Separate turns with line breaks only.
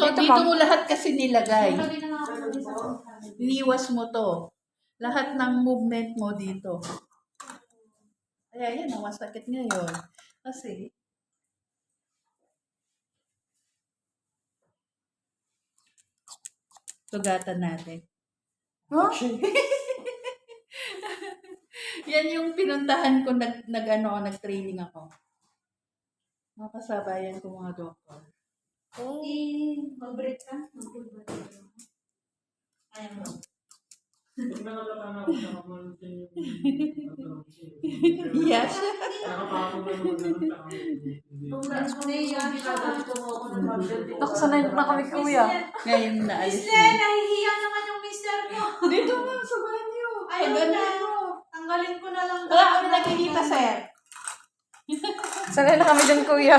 So, dito mo lahat kasi nilagay. Iniwas mo to. Lahat ng movement mo dito. Kaya yan, masakit ngayon. Kasi, sugatan natin.
Huh?
Yan yung pinuntahan ko, nag-training ako. Mga kasabayan ko mga doktor.
Mag-break ka? Ayaw mo.
Yes.
Nakasanay na kami, kuya.
Ngayon naalis
Mister,
na.
nahihiya naman yung mister ko.
Dito nga sa banyo.
Ayun na. Tanggalin ko na lang.
Wala kami nakikita, sir.
Sanay na kami dyan, kuya.